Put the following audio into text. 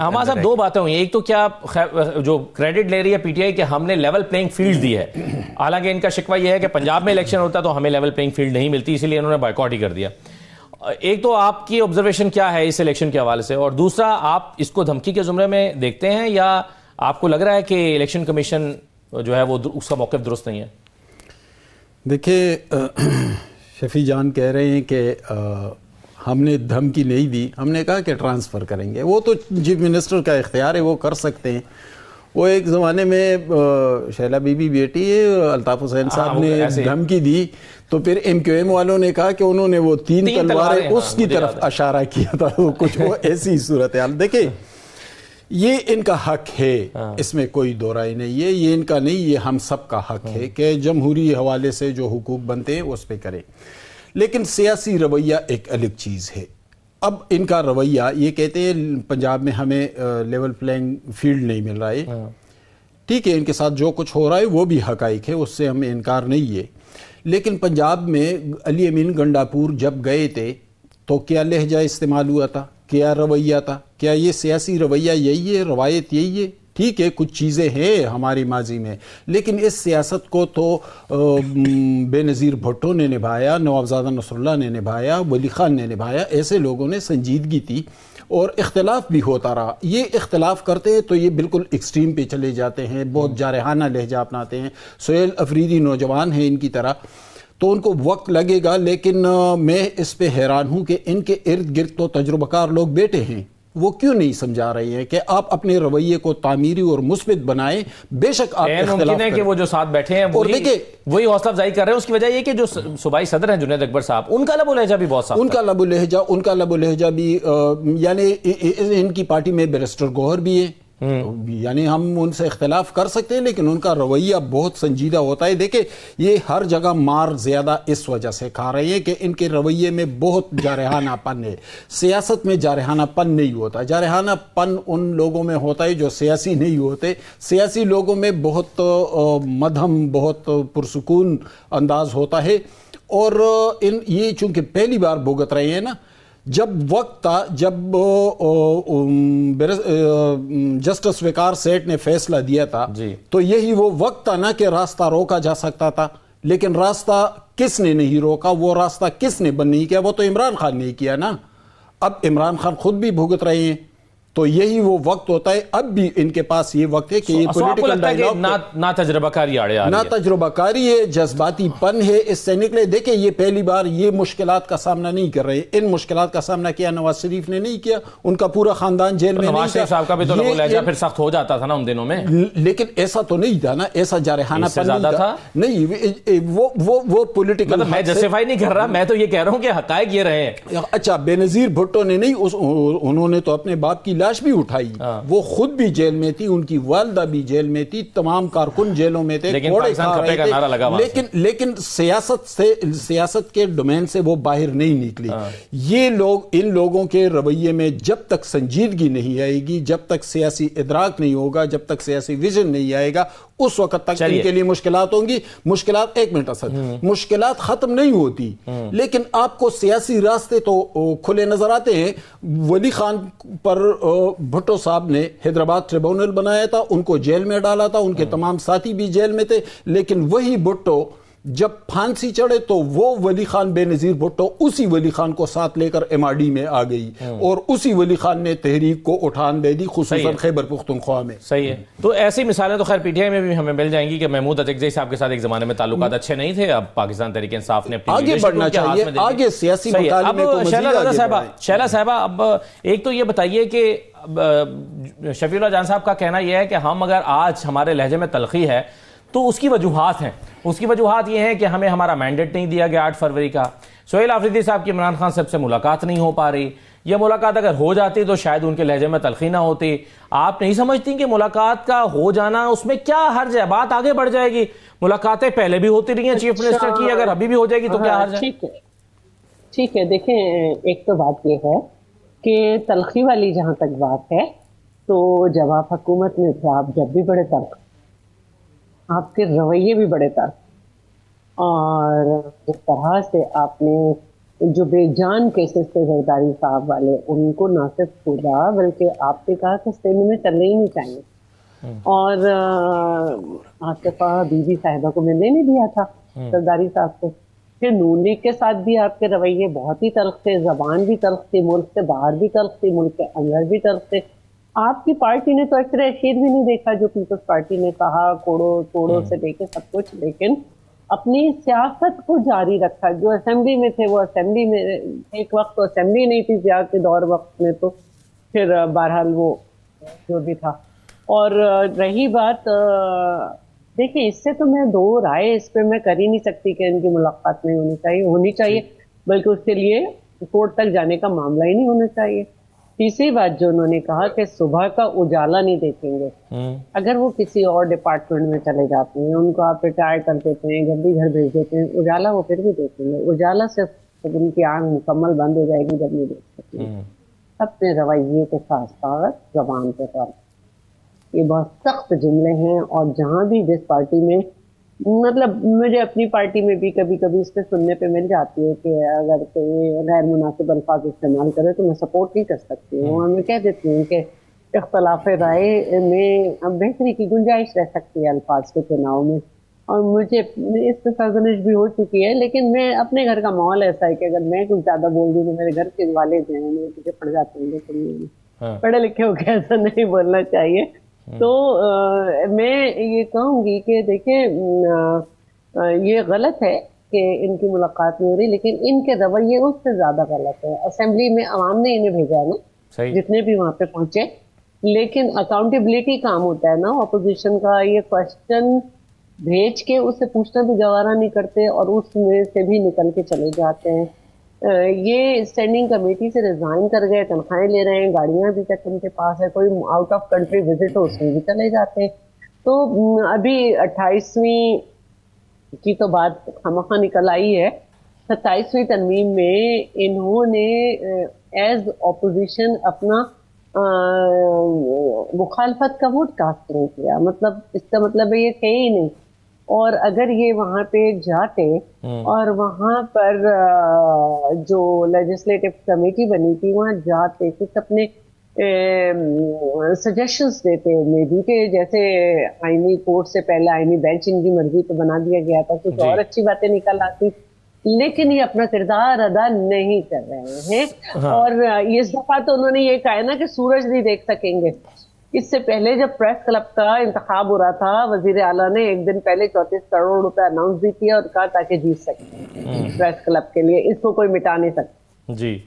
ہمارے صاحب دو باتیں ہوئی. ایک تو کیا جو کریڈٹ لے رہی ہے پی ٹی آئی کہ ہم نے لیول پلینگ فیلڈ دی ہے, حالانکہ ان کا شکوہ یہ ہے کہ پنجاب میں الیکشن ہوتا تو ہمیں لیول پلینگ فیلڈ نہیں ملتی, اسی لیے انہوں نے بائیکاٹ ہی کر دیا. ایک تو آپ کی آبزرویشن کیا ہے اس الیکشن کے حوالے سے, اور دوسرا آپ اس کو دھمکی کے زمرے میں دیکھتے ہیں یا آپ کو لگ رہا ہے کہ الیکشن کمیشن جو ہے وہ اس کا موقف درست نہیں ہے؟ دیکھیں شفیع جان کہہ رہے ہیں کہ ہم نے دھمکی نہیں دی, ہم نے کہا کہ ٹرانسفر کریں گے. وہ تو چیف منسٹر کا اختیار ہے, وہ کر سکتے ہیں. وہ ایک زمانے میں شیلا بی بی بیٹی ہے, الطاف حسین صاحب نے دھمکی دی تو پھر ایم کیو ایم والوں نے کہا کہ انہوں نے وہ تین تلواریں اس کی طرف اشارہ کیا تھا, کچھ وہ ایسی صورتحال. دیکھیں یہ ان کا حق ہے, اس میں کوئی دو رائے نہیں ہے, یہ ان کا نہیں, یہ ہم سب کا حق ہے کہ جمہوری حوالے سے جو حقوق بنتے ہیں اس پہ کریں. لیکن سیاسی رویہ ایک الگ چیز ہے. اب ان کا رویہ یہ کہتے ہیں پنجاب میں ہمیں لیول پلینگ فیلڈ نہیں مل رہا ہے. ٹھیک ہے, ان کے ساتھ جو کچھ ہو رہا ہے وہ بھی حقائق ہے, اس سے ہمیں انکار نہیں ہے. لیکن پنجاب میں علی امین گنڈاپور جب گئے تھے تو کیا لہجہ استعمال ہوا تھا, کیا رویہ تھا, کیا یہ سیاسی رویہ یہی ہے, روایت یہی ہے؟ ٹھیک ہے کچھ چیزیں ہیں ہماری ماضی میں, لیکن اس سیاست کو تو بے نظیر بھٹو نے نبھایا, نوابزادہ نصر اللہ نے نبھایا, ولی خان نے نبھایا. ایسے لوگوں نے سنجیدگی تھی اور اختلاف بھی ہوتا رہا. یہ اختلاف کرتے ہیں تو یہ بالکل ایکسٹریم پہ چلے جاتے ہیں, بہت جارحانہ لہجہ اپناتے ہیں. سہیل افریدی نوجوان ہیں ان کی طرح, تو ان کو وقت لگے گا. لیکن میں اس پہ حیران ہوں کہ ان کے ارد گرد تو تجربہ کار لوگ بیٹھے ہیں, وہ کیوں نہیں سمجھا رہے ہیں کہ آپ اپنے رویے کو تعمیری اور مثبت بنائیں. بے شک آپ ممکن ہے کہ وہ جو ساتھ بیٹھے ہیں وہی حوصلہ افزائی کر رہے ہیں. اس کی وجہ یہ کہ جو صوبائی صدر ہیں جنید اکبر صاحب, ان کا لب و لہجہ بھی بہت صاف, ان کا لب و لہجہ بھی, یعنی ان کی پارٹی میں بیرسٹر گوہر بھی ہیں, یعنی ہم ان سے اختلاف کر سکتے ہیں لیکن ان کا رویہ بہت سنجیدہ ہوتا ہے. دیکھیں یہ ہر جگہ مار زیادہ اس وجہ سے کھا رہے ہیں کہ ان کے رویے میں بہت جارحانہ پن ہے. سیاست میں جارحانہ پن نہیں ہوتا, جارحانہ پن ان لوگوں میں ہوتا ہے جو سیاسی نہیں ہوتے. سیاسی لوگوں میں بہت مدھم, بہت پرسکون انداز ہوتا ہے. اور یہ چونکہ پہلی بار بھگت رہے ہیں نا, جب وقت تھا, جب جسٹس وقار سیٹھ نے فیصلہ دیا تھا تو یہی وہ وقت تھا نا کہ راستہ روکا جا سکتا تھا. لیکن راستہ کس نے نہیں روکا, وہ راستہ کس نے بند نہیں کیا, وہ تو عمران خان نے کیا نا. اب عمران خان خود بھی بھگت رہے ہیں, تو یہی وہ وقت ہوتا ہے. اب بھی ان کے پاس یہ وقت ہے کہ یہ پولیٹیکل ڈائیلاگ نہ تجربہ کاری آڑے آ رہی ہے, نہ تجربہ کاری ہے, جذباتی پن ہے, اس سے نکلے. دیکھیں یہ پہلی بار یہ مشکلات کا سامنا نہیں کر رہے. ان مشکلات کا سامنا کیا نواز شریف نے نہیں کیا, ان کا پورا خاندان جیل میں نہیں. نواز شریف صاحب کا بھی تو لہجہ پھر سخت ہو جاتا تھا نا ان دنوں میں, لیکن ایسا تو نہیں تھا نا, ایسا جارحانہ پن زیادہ تھا نہیں. وہ پولیٹیکل, میں جسٹیفائی نہیں کر رہا, میں تو یہ کہہ رہا ہوں کہ حقائق یہ رہے ہیں. اچھا بے نظیر بھٹو نے نہیں, انہوں نے تو اپنے باپ کی لاش بھی اٹھائی, وہ خود بھی جیل میں تھی, ان کی والدہ بھی جیل میں تھی, تمام کارکن جیلوں میں تھے, لیکن سیاست کے ڈومین سے وہ باہر نہیں نکلی. یہ لوگ, ان لوگوں کے رویے میں جب تک سنجیدگی نہیں آئے گی, جب تک سیاسی ادراک نہیں ہوگا, جب تک سیاسی ویژن نہیں آئے گا, اس وقت تک ان کے لیے مشکلات ہوں گی. مشکلات, ایک منٹ اسد, مشکلات ختم نہیں ہوتی, لیکن آپ کو سیاسی راستے تو کھلے نظر آتے ہیں. ولی خان پر بھٹو صاحب نے حیدرآباد ٹریبونل بنایا تھا, ان کو جیل میں ڈالا تھا, ان کے تمام ساتھی بھی جیل میں تھے. لیکن وہی بھٹو جب پھانسی چڑھے تو وہ ولی خان بے نظیر بھٹو اسی ولی خان کو ساتھ لے کر ایم آر ڈی میں آ گئی, اور اسی ولی خان نے تحریک کو اٹھان دے دی, خصوصاً خیبر پختونخوا میں. صحیح ہے. تو ایسی مثالیں تو خیر پی ٹی آئی میں بھی ہمیں مل جائیں گی کہ محمود اچکزئی صاحب کے ساتھ ایک زمانے میں تعلقات اچھے نہیں تھے, اب پاکستان تحریک انصاف نے آگے بڑھنا چاہیے, آگے سیاسی مکالمے کو مزید آگے بڑھائیں. شیلا صاحبہ, اب ایک تو یہ بتائیے کہ شفیع اللہ جان صاحب کا کہنا یہ ہے کہ ہم اگر آج ہمارے لہجے میں تلخی ہے تو اس کی وجوہات ہیں. اس کی وجوہات یہ ہیں کہ ہمیں ہمارا مینڈیٹ نہیں دیا گیا 8 فروری کا, سہیل آفریدی صاحب کی عمران خان صاحب سے ملاقات نہیں ہو پا رہی, یہ ملاقات اگر ہو جاتی تو شاید ان کے لہجے میں تلخی نہ ہوتی. آپ نہیں سمجھتی کہ ملاقات کا ہو جانا اس میں کیا حرج ہے, بات آگے بڑھ جائے گی. ملاقاتیں پہلے بھی ہوتی رہی ہیں چیف منسٹر کی, اگر ابھی بھی ہو جائے گی تو کیا حرج ہے؟ ٹھیک ہے. دیکھیں ایک تو بات یہ ہے کہ تلخی والی جہاں تک بات ہے تو جب آپ حکومت میں تھے آپ جب بھی بڑے تلخ, آپ کے رویے بھی بڑے تلخ, اور جس طرح سے آپ نے جو بے جان کیسز تھے زرداری صاحب والے، ان کو نہ صرف چھوڑا بلکہ آپ نے کہا کہ اسٹیمنٹ میں چلنے ہی نہیں چاہیے، اور آصفہ بی بی صاحبہ کو ملنے نہیں دیا تھا زرداری صاحب کو. پھر نون لیگ کے ساتھ بھی آپ کے رویے بہت ہی تلخ تھے، زبان بھی تلخ تھی، ملک سے باہر بھی تلخ تھی، ملک کے اندر بھی تلخ تھے. آپ کی پارٹی نے تو اکثر شیر بھی نہیں دیکھا جو پیپلز پارٹی نے کہا، کوڑوں توڑوں سے لے کے سب کچھ، لیکن اپنی سیاست کو جاری رکھا. جو اسمبلی میں تھے وہ اسمبلی میں، ایک وقت تو اسمبلی نہیں تھی ضیاء کے دور وقت میں، تو پھر بہرحال وہ جو بھی تھا. اور رہی بات، دیکھیں اس سے تو میں دو رائے اس پہ میں کر ہی نہیں سکتی کہ ان کی ملاقات نہیں ہونی چاہیے بلکہ اس کے لیے کورٹ تک جانے کا معاملہ ہی نہیں ہونا چاہیے. تیسری بات جو انہوں نے کہا کہ صبح کا اجالا نہیں دیکھیں گے، اگر وہ کسی اور ڈپارٹمنٹ میں چلے جاتے ہیں، ان کو آپ ریٹائر کر دیتے ہیں، جلدی گھر بھیج دیتے ہیں، اجالا وہ پھر بھی دیکھیں گے. اجالا صرف ان کی آنکھ مکمل بند ہو جائے گی جب نہیں دیکھ سکتے. اپنے رویے کے ساتھ ساتھ زبان کے ساتھ یہ بہت سخت جملے ہیں، اور جہاں بھی جس پارٹی میں، مطلب مجھے اپنی پارٹی میں بھی کبھی کبھی اس پہ سننے پہ مل جاتی ہے کہ اگر کوئی غیر مناسب الفاظ استعمال کرے تو میں سپورٹ نہیں کر سکتی ہوں، اور میں کہہ دیتی ہوں کہ اختلاف رائے میں بہتری کی گنجائش رہ سکتی ہے الفاظ کے چناؤ میں. اور مجھے اس پہ سرزنش بھی ہو چکی ہے، لیکن میں اپنے گھر کا ماحول ایسا ہے کہ اگر میں کچھ زیادہ بول دوں تو میرے گھر کے والد ہیں میرے پیچھے پڑ جاتے ہیں، پڑھے لکھے ہو کے ایسا نہیں بولنا چاہیے. تو میں یہ کہوں گی کہ دیکھیں یہ غلط ہے کہ ان کی ملاقات نہیں ہو رہی، لیکن ان کے رویے اس سے زیادہ غلط ہے. اسمبلی میں عوام نے انہیں بھیجا ہے نا، جتنے بھی وہاں پہ پہنچے، لیکن اکاؤنٹیبلٹی کام ہوتا ہے نا اپوزیشن کا. یہ کوشچن بھیج کے اس سے پوچھنا بھی گوارا نہیں کرتے اور اس میں سے بھی نکل کے چلے جاتے ہیں. یہ اسٹینڈنگ کمیٹی سے ریزائن کر گئے، تنخواہیں لے رہے ہیں، گاڑیاں بھی تک ان کے پاس ہے، کوئی آؤٹ آف کنٹری وزٹ ہو اس میں بھی چلے جاتے ہیں. تو ابھی 28ویں کی تو بات خامخواہ نکل آئی ہے، 27ویں ترمیم میں انہوں نے ایز اپوزیشن اپنا مخالفت کا ووٹ کاسٹ نہیں کیا. مطلب اس کا مطلب ہے یہ کہ ہی نہیں. اور اگر یہ وہاں پہ جاتے اور وہاں پر جو لیجسلیٹو کمیٹی بنی تھی وہاں جاتے کچھ اپنے سجیشنز دیتے میں بھی، کہ جیسے آئینی کورٹ سے پہلے آئینی بینچ ان کی مرضی پہ بنا دیا گیا تھا، کچھ اور اچھی باتیں نکل آتی، لیکن یہ اپنا کردار ادا نہیں کر رہے ہیں. اور اس دفعہ تو انہوں نے یہ کہا ہے نا کہ سورج نہیں دیکھ سکیں گے. اس سے پہلے جب پریس کلب کا انتخاب ہو رہا تھا، وزیر اعلیٰ نے ایک دن پہلے 34 کروڑ روپے اناؤنس بھی کیا اور کہا تاکہ جیت سکتے پریس کلب کے لیے، اس کو کوئی مٹا نہیں سکتا. جی